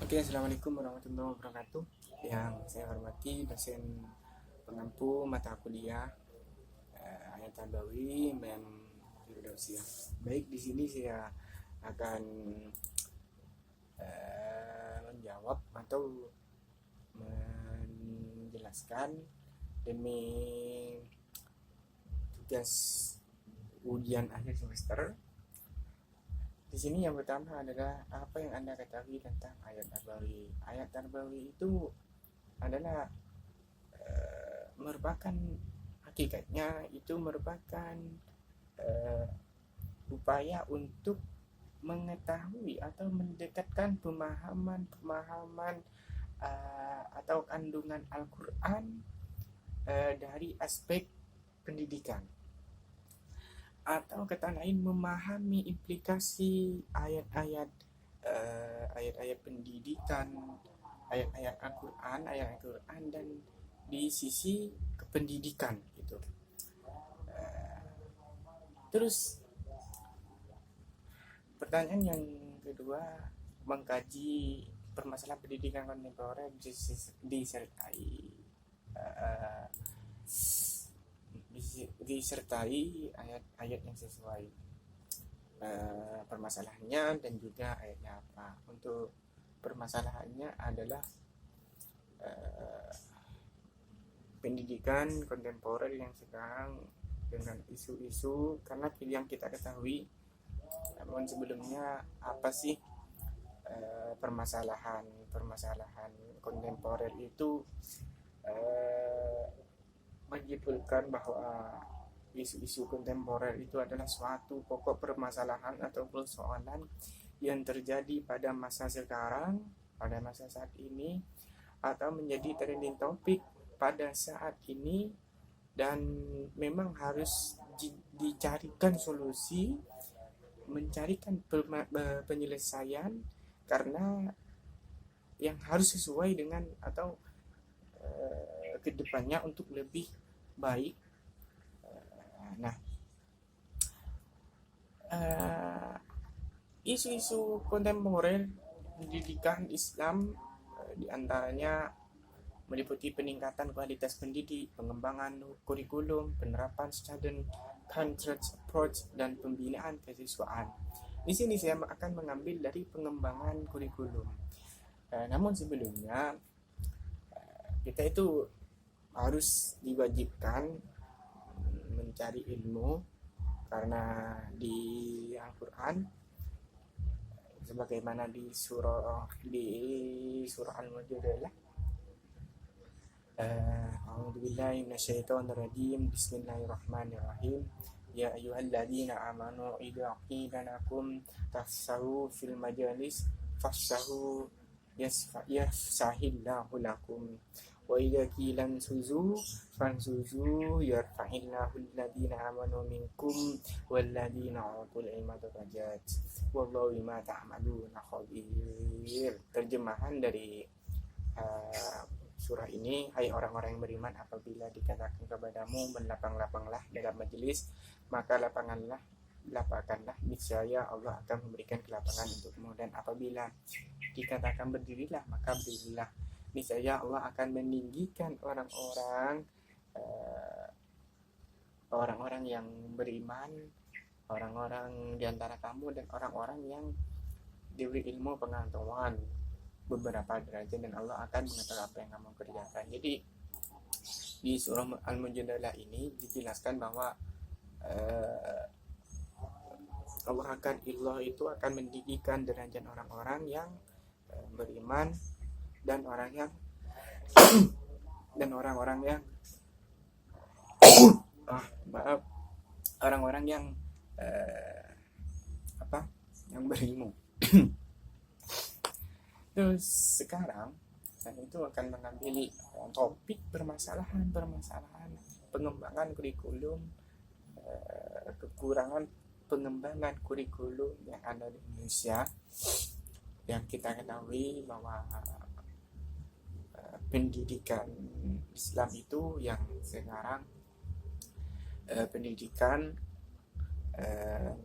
Oke, assalamualaikum warahmatullahi wabarakatuh. Yang saya hormati dosen pengampu mata kuliah Ayat Tarbawi Mem Firdausia. Baik, di sini saya akan menjawab atau menjelaskan demi tugas ujian akhir semester. Di sini yang pertama adalah apa yang Anda ketahui tentang ayat Tarbawi. Ayat Tarbawi itu adalah merupakan hakikatnya itu merupakan upaya untuk mengetahui atau mendekatkan pemahaman atau kandungan Al-Quran dari aspek pendidikan, atau kata lain memahami implikasi ayat-ayat pendidikan, ayat-ayat Al-Quran dan di sisi kependidikan itu. Terus pertanyaan yang kedua, mengkaji permasalahan pendidikan kontemporer disertai ayat-ayat yang sesuai permasalahannya dan juga ayatnya apa. Untuk permasalahannya adalah pendidikan kontemporer yang sekarang dengan isu-isu, karena yang kita ketahui, namun sebelumnya apa sih permasalahan kontemporer itu menyimpulkan bahwa isu-isu kontemporer itu adalah suatu pokok permasalahan atau persoalan yang terjadi pada masa sekarang, pada masa saat ini, atau menjadi trending topik pada saat ini, dan memang harus dicarikan solusi, mencarikan penyelesaian, karena yang harus sesuai dengan atau kedepannya untuk lebih baik. Nah, isu-isu kontemporer pendidikan Islam diantaranya meliputi peningkatan kualitas pendidik, pengembangan kurikulum, penerapan student centered approach, dan pembinaan kesiswaan. Di sini saya akan mengambil dari pengembangan kurikulum. Namun sebelumnya kita itu harus diwajibkan mencari ilmu, karena di Al-Quran sebagaimana di surah Al-Mujadalah, a'udzubillahi minasyaitonir rajim, bismillahirrahmanirrahim, ya ayyuhalladzina amanu idza qila lakum tafsahu fil majalis fafsahu yafsahillahu lakum wa idza qila ansuzu fansuzu yarfa'illahu alladhina amanu minkum walladzina utul ilma darajat wallahu bima ta'maluna khabir. Terjemahan dari surah ini: hai orang-orang yang beriman, apabila dikatakan kepadamu berlapang-lapanglah dalam majelis, maka lapangkanlah, niscaya Allah akan memberikan kelapangan untukmu. Dan apabila dikatakan berdirilah, maka berdirilah, niscaya Allah akan meninggikan orang-orang yang beriman, orang-orang di antara kamu, dan orang-orang yang diberi ilmu pengetahuan beberapa derajat, dan Allah akan mengetahui apa yang kamu kerjakan. Jadi di surah Al-Mujadalah ini dijelaskan bahwa Allah itu akan mendidikan derajat orang-orang yang beriman dan orang-orang yang orang-orang yang berilmu. Terus sekarang saya itu akan mengambil topik permasalahan pengembangan kurikulum, kekurangan pengembangan kurikulum yang ada di Indonesia. Yang kita ketahui bahwa pendidikan Islam itu yang sekarang pendidikan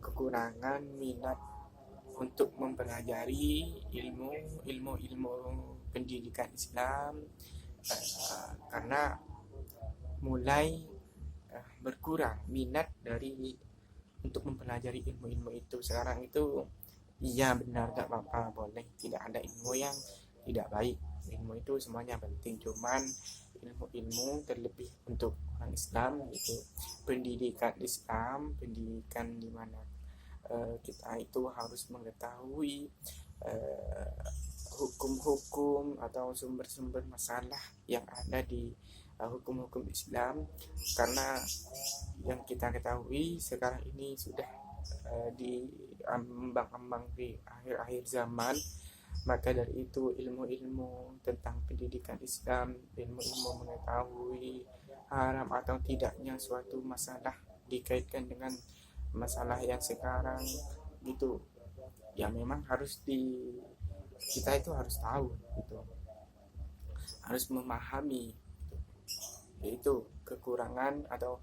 kekurangan minat untuk mempelajari ilmu pendidikan Islam, karena mulai berkurang minat dari untuk mempelajari ilmu-ilmu itu. Sekarang itu iya benar, gak apa-apa, boleh, tidak ada ilmu yang tidak baik, ilmu itu semuanya penting, cuman ilmu-ilmu terlebih untuk orang Islam itu pendidikan Islam, pendidikan di mana kita itu harus mengetahui hukum-hukum atau sumber-sumber masalah yang ada di hukum-hukum Islam, karena yang kita ketahui sekarang ini sudah diambang-ambang di akhir-akhir zaman. Maka dari itu ilmu-ilmu tentang pendidikan Islam, ilmu-ilmu mengetahui haram atau tidaknya suatu masalah dikaitkan dengan masalah yang sekarang gitu, ya memang harus kita itu harus tahu gitu, harus memahami gitu. Yaitu kekurangan atau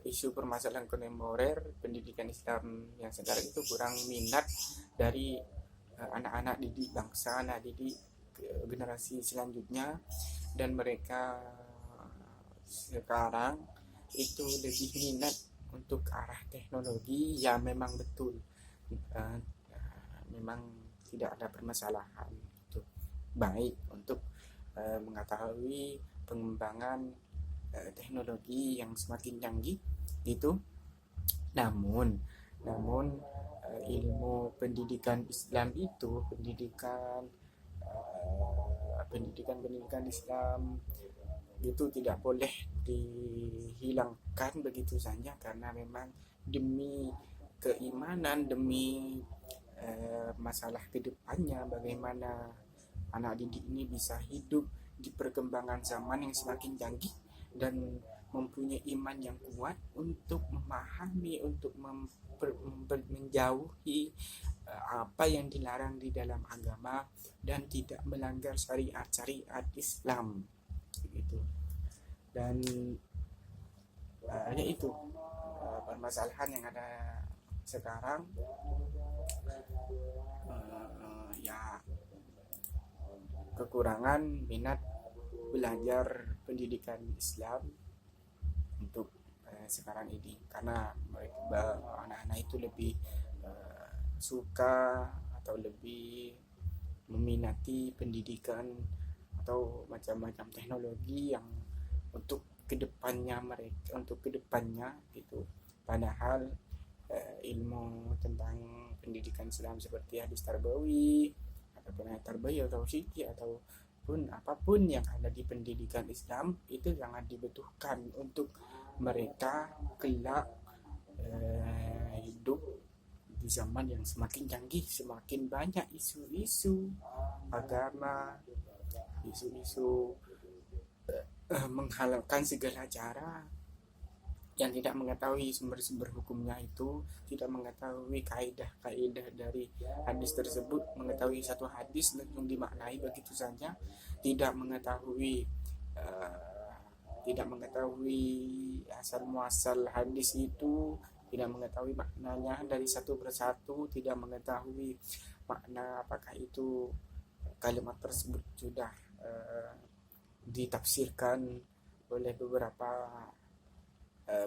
isu permasalahan kontemporer pendidikan Islam yang sekarang itu kurang minat dari anak-anak didik bangsa, anak didik generasi selanjutnya, dan mereka sekarang itu lebih minat untuk arah teknologi. Ya memang betul, memang tidak ada permasalahan itu, baik untuk mengetahui pengembangan teknologi yang semakin canggih gitu. Namun ilmu pendidikan Islam itu pendidikan Islam itu tidak boleh dihilangkan begitu saja, karena memang demi keimanan, demi masalah kedepannya, bagaimana anak didik ini bisa hidup di perkembangan zaman yang semakin canggih dan mempunyai iman yang kuat untuk memahami, untuk menjauhi apa yang dilarang di dalam agama dan tidak melanggar syariat Islam gitu. Dan hanya itu permasalahan yang ada sekarang, ya kekurangan minat belajar pendidikan Islam untuk sekarang ini, karena anak-anak itu lebih suka atau lebih meminati pendidikan atau macam-macam teknologi yang untuk kedepannya gitu. Padahal ilmu tentang pendidikan Islam seperti hadis tarbawi ataupun ayat tarbawi atau siti ataupun apapun yang ada di pendidikan Islam itu sangat dibutuhkan untuk mereka kelak hidup di zaman yang semakin canggih, semakin banyak isu-isu agama, isu-isu menghalalkan segala cara, yang tidak mengetahui sumber-sumber hukumnya itu, tidak mengetahui kaidah-kaidah dari hadis tersebut, mengetahui satu hadis langsung dimaknai begitu saja, tidak mengetahui asal muasal hadis itu, tidak mengetahui maknanya dari satu persatu, tidak mengetahui makna apakah itu kalimat tersebut sudah ditafsirkan oleh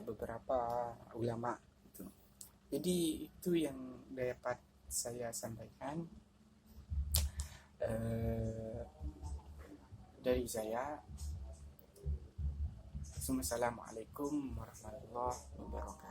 beberapa ulama gitu. Jadi itu yang dapat saya sampaikan dari saya. Assalamualaikum warahmatullahi wabarakatuh.